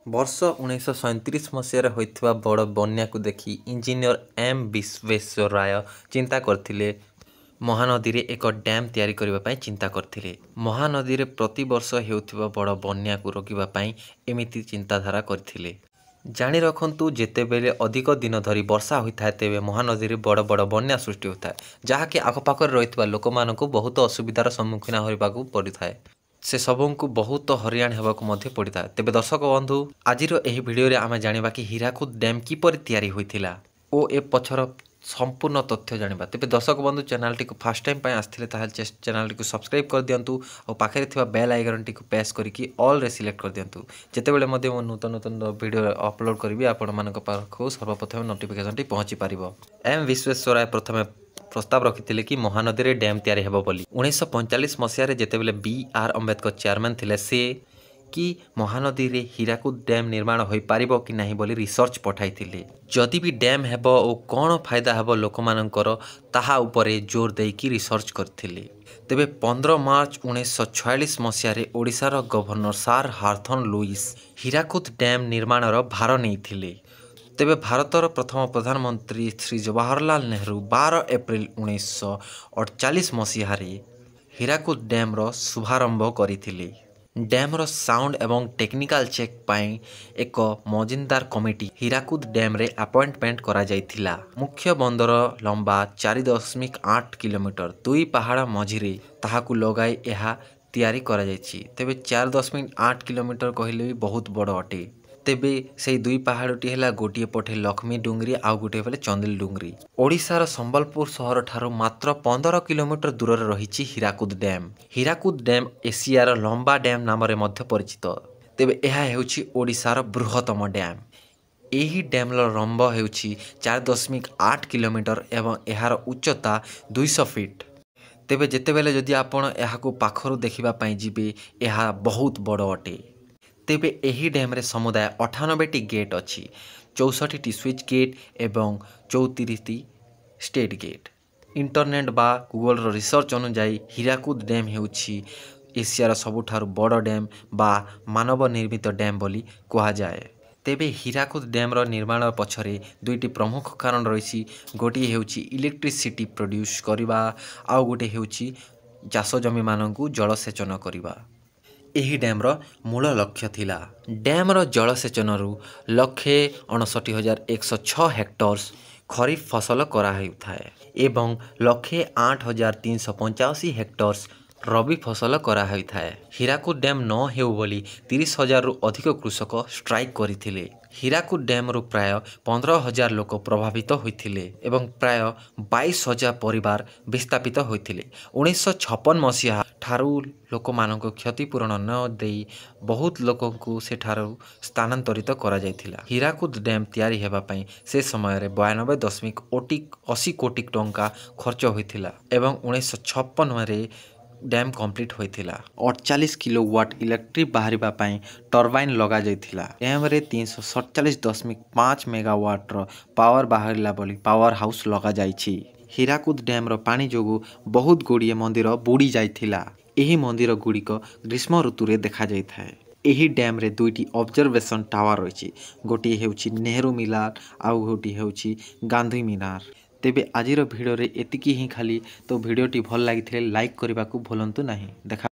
ବର୍ଷ 1937 ମସିହାରେ ହୋଇଥିବା ବଡ଼ ବନ୍ୟାକୁ ଦେଖି ଇଞ୍ଜିନିୟର ଏମ୍ ବିଶ୍ବେଶ୍ୱରାୟ ଚିନ୍ତା କରିଥିଲେ ମହାନଦୀରେ ଏକ ଡ୍ୟାମ୍ ତିଆରି କରିବା ପାଇଁ ଚିନ୍ତା କରିଥିଲେ। ମହାନଦୀରେ ପ୍ରତିବର୍ଷ ହେଉଥିବା ବଡ଼ ବନ୍ୟାକୁ ରୋକିବା ପାଇଁ ଏମିତି ଚିନ୍ତାଧାରା କରିଥିଲେ। ଜାଣି ରଖନ୍ତୁ, ଯେତେବେଳେ ଅଧିକ ଦିନ ଧରି ବର୍ଷା ହୋଇଥାଏ ତେବେ ମହାନଦୀରେ ବଡ଼ ବଡ଼ ବନ୍ୟା ସୃଷ୍ଟି ହୋଇଥାଏ, ଯାହାକି ଆଖପାଖରେ ରହିଥିବା ଲୋକମାନଙ୍କୁ ବହୁତ ଅସୁବିଧାର ସମ୍ମୁଖୀନ ହେବାକୁ ପଡ଼ିଥାଏ। ସେ ସବୁଙ୍କୁ ବହୁତ ହଇରାଣ ହେବାକୁ ମଧ୍ୟ ପଡ଼ିଥାଏ। ତେବେ ଦର୍ଶକ ବନ୍ଧୁ, ଆଜିର ଏହି ଭିଡ଼ିଓରେ ଆମେ ଜାଣିବା କି ହୀରାକୁଦ ଡ୍ୟାମ୍ କିପରି ତିଆରି ହୋଇଥିଲା ଓ ଏ ପଛର ସମ୍ପୂର୍ଣ୍ଣ ତଥ୍ୟ ଜାଣିବା। ତେବେ ଦର୍ଶକ ବନ୍ଧୁ, ଚ୍ୟାନେଲଟିକୁ ଫାଷ୍ଟ ଟାଇମ୍ ପାଇଁ ଆସିଥିଲେ ତାହେଲେ ଚ୍ୟାନେଲଟିକୁ ସବସ୍କ୍ରାଇବ୍ କରିଦିଅନ୍ତୁ ଆଉ ପାଖରେ ଥିବା ବେଲ୍ ଆଇକନ୍ଟିକୁ ପ୍ରେସ୍ କରିକି ଅଲ୍ରେ ସିଲେକ୍ଟ କରିଦିଅନ୍ତୁ। ଯେତେବେଳେ ମଧ୍ୟ ମୁଁ ନୂତନ ଭିଡ଼ିଓ ଅପଲୋଡ଼ କରିବି ଆପଣମାନଙ୍କ ପାଖକୁ ସର୍ବପ୍ରଥମେ ନୋଟିଫିକେସନଟି ପହଞ୍ଚି ପାରିବ। ଏମ୍ ବିଶ୍ବେଶ୍ୱରାୟ ପ୍ରଥମେ ପ୍ରସ୍ତାବ ରଖିଥିଲେ କି ମହାନଦୀରେ ଡ୍ୟାମ୍ ତିଆରି ହେବ ବୋଲି। 1945 ମସିହାରେ ଯେତେବେଳେ ବି.ଆର୍. ଆମ୍ବେଦକର ଚେୟାରମ୍ୟାନ୍ ଥିଲେ, ସେ କି ମହାନଦୀରେ ହୀରାକୁଦ ଡ୍ୟାମ୍ ନିର୍ମାଣ ହୋଇପାରିବ କି ନାହିଁ ବୋଲି ରିସର୍ଚ୍ଚ ପଠାଇଥିଲେ। ଯଦି ବି ଡ୍ୟାମ୍ ହେବ ଓ କ'ଣ ଫାଇଦା ହେବ ଲୋକମାନଙ୍କର, ତାହା ଉପରେ ଜୋର ଦେଇକି ରିସର୍ଚ୍ଚ କରିଥିଲେ। ତେବେ 15 ମାର୍ଚ୍ଚ 1946 ମସିହାରେ ଓଡ଼ିଶାର governor sir Hawthorne Lewis Hirakud dam ନିର୍ମାଣର ଭାର ନେଇଥିଲେ। ତେବେ ଭାରତର ପ୍ରଥମ ପ୍ରଧାନମନ୍ତ୍ରୀ ଶ୍ରୀ ଜବାହରଲାଲ ନେହେରୁ 12 ଏପ୍ରିଲ 1948 ମସିହାରେ ହୀରାକୁଦ ଡ୍ୟାମ୍ର ଶୁଭାରମ୍ଭ କରିଥିଲେ। ଡ୍ୟାମ୍ର ସାଉଣ୍ଡ ଏବଂ ଟେକ୍ନିକାଲ ଚେକ୍ ପାଇଁ ଏକ ମଜିନ୍ଦର କମିଟି ହୀରାକୁଦ ଡ୍ୟାମ୍ରେ ଆପଏଣ୍ଟମେଣ୍ଟ କରାଯାଇଥିଲା। ମୁଖ୍ୟ ବନ୍ଦର ଲମ୍ବା 4.8 କିଲୋମିଟର, ଦୁଇ ପାହାଡ଼ ମଝିରେ ତାହାକୁ ଲଗାଇ ଏହା ତିଆରି କରାଯାଇଛି। ତେବେ 4.8 କିଲୋମିଟର କହିଲେ ବି ବହୁତ ବଡ଼ ଅଟେ। ତେବେ ସେହି ଦୁଇ ପାହାଡ଼ଟି ହେଲା, ଗୋଟିଏ ପଟେ ଲକ୍ଷ୍ମୀ ଡୁଙ୍ଗରି ଆଉ ଗୋଟିଏ ପଟେ ଚନ୍ଦିଲ ଡୁଙ୍ଗରି। ଓଡ଼ିଶାର ସମ୍ବଲପୁର ସହରଠାରୁ ମାତ୍ର 15 କିଲୋମିଟର ଦୂରରେ ରହିଛି ହୀରାକୁଦ ଡ୍ୟାମ୍। ହୀରାକୁଦ ଡ୍ୟାମ୍ ଏସିଆର ଲମ୍ବା ଡ୍ୟାମ୍ ନାମରେ ମଧ୍ୟ ପରିଚିତ। ତେବେ ଏହା ହେଉଛି ଓଡ଼ିଶାର ବୃହତ୍ତମ ଡ୍ୟାମ୍। ଏହି ଡ୍ୟାମ୍ର ଲମ୍ବ ହେଉଛି 4.8 କିଲୋମିଟର ଏବଂ ଏହାର ଉଚ୍ଚତା 200 ଫିଟ୍। ତେବେ ଯେତେବେଳେ ଯଦି ଆପଣ ଏହାକୁ ପାଖରୁ ଦେଖିବା ପାଇଁ ଯିବେ, ଏହା ବହୁତ ବଡ଼ ଅଟେ। ତେବେ ଏହି ଡ୍ୟାମ୍ରେ ସମୁଦାୟ 98ଟି ଗେଟ୍ ଅଛି, 64ଟି ସୁଇଚ୍ ଗେଟ୍ ଏବଂ 34ଟି ଷ୍ଟେଟ୍ ଗେଟ୍। ଇଣ୍ଟରନେଟ୍ ବା ଗୁଗଲର ରିସର୍ଚ୍ଚ ଅନୁଯାୟୀ ହୀରାକୁଦ ଡ୍ୟାମ୍ ହେଉଛି ଏସିଆର ସବୁଠାରୁ ବଡ଼ ଡ୍ୟାମ୍ ବା ମାନବ ନିର୍ମିତ ଡ୍ୟାମ୍ ବୋଲି କୁହାଯାଏ। ତେବେ ହୀରାକୁଦ ଡ୍ୟାମ୍ର ନିର୍ମାଣ ପଛରେ ଦୁଇଟି ପ୍ରମୁଖ କାରଣ ରହିଛି। ଗୋଟିଏ ହେଉଛି ଇଲେକ୍ଟ୍ରିସିଟି ପ୍ରଡ୍ୟୁସ୍ କରିବା, ଆଉ ଗୋଟିଏ ହେଉଛି ଚାଷ ଜମିମାନଙ୍କୁ ଜଳସେଚନ କରିବା। ଏହି ଡ୍ୟାମ୍ର ମୂଳ ଲକ୍ଷ୍ୟ ଥିଲା। ଡ୍ୟାମ୍ର ଜଳସେଚନରୁ 1,59,106 ହେକ୍ଟର୍ସ ଖରିଫ ଫସଲ କରାହେଉଥାଏ ଏବଂ 1,08,385 ହେକ୍ଟର୍ସ ରବି ଫସଲ କରାହେଉଥାଏ। ହୀରାକୁଦ ଡ୍ୟାମ୍ ନ ହେଉ ବୋଲି 30,000ରୁ ଅଧିକ କୃଷକ ଷ୍ଟ୍ରାଇକ୍ କରିଥିଲେ। ହୀରାକୁଦ ଡ୍ୟାମ୍ରୁ ପ୍ରାୟ 15,000 ଲୋକ ପ୍ରଭାବିତ ହୋଇଥିଲେ ଏବଂ ପ୍ରାୟ 22,000 ପରିବାର ବିସ୍ଥାପିତ ହୋଇଥିଲେ। 1956 ମସିହା ଠାରୁ ଲୋକମାନଙ୍କୁ କ୍ଷତିପୂରଣ ନ ଦେଇ ବହୁତ ଲୋକଙ୍କୁ ସେଠାରୁ ସ୍ଥାନାନ୍ତରିତ କରାଯାଇଥିଲା। ହୀରାକୁଦ ଡ୍ୟାମ୍ ତିଆରି ହେବା ପାଇଁ ସେ ସମୟରେ 92.80 କୋଟି ଟଙ୍କା ଖର୍ଚ୍ଚ ହୋଇଥିଲା ଏବଂ 1956ରେ ଡ୍ୟାମ୍ କମ୍ପ୍ଲିଟ୍ ହୋଇଥିଲା। 48 କିଲୋୱାଟ୍ ଇଲେକ୍ଟ୍ରିକ୍ ବାହାରିବା ପାଇଁ ଟର୍ବାଇନ୍ ଲଗାଯାଇଥିଲା। ଡ୍ୟାମ୍ରେ 347.5 ମେଗାୱାଟ୍ର ପାୱାର ବାହାରିଲା ବୋଲି ପାୱାର ହାଉସ୍ ଲଗାଯାଇଛି। ହୀରାକୁଦ ଡ୍ୟାମ୍ର ପାଣି ଯୋଗୁଁ ବହୁତ ଗୁଡ଼ିଏ ମନ୍ଦିର ବୁଡ଼ି ଯାଇଥିଲା। ଏହି ମନ୍ଦିର ଗୁଡ଼ିକ ଗ୍ରୀଷ୍ମ ଋତୁରେ ଦେଖାଯାଇଥାଏ। ଏହି ଡ୍ୟାମ୍ରେ ଦୁଇଟି ଅବଜରଭେସନ୍ ଟାୱାର ରହିଛି, ଗୋଟିଏ ହେଉଛି ନେହେରୁ ମିନାର ଆଉ ଗୋଟିଏ ହେଉଛି ଗାନ୍ଧୀ ମିନାର। ତେବେ ଆଜିର ଭିଡ଼ିଓରେ ଏତିକି ହିଁ ଖାଲି। ତ ଭିଡ଼ିଓଟି ଭଲ ଲାଗିଥିଲେ ଲାଇକ୍ କରିବାକୁ ଭୁଲନ୍ତୁ ନାହିଁ। ଦେଖା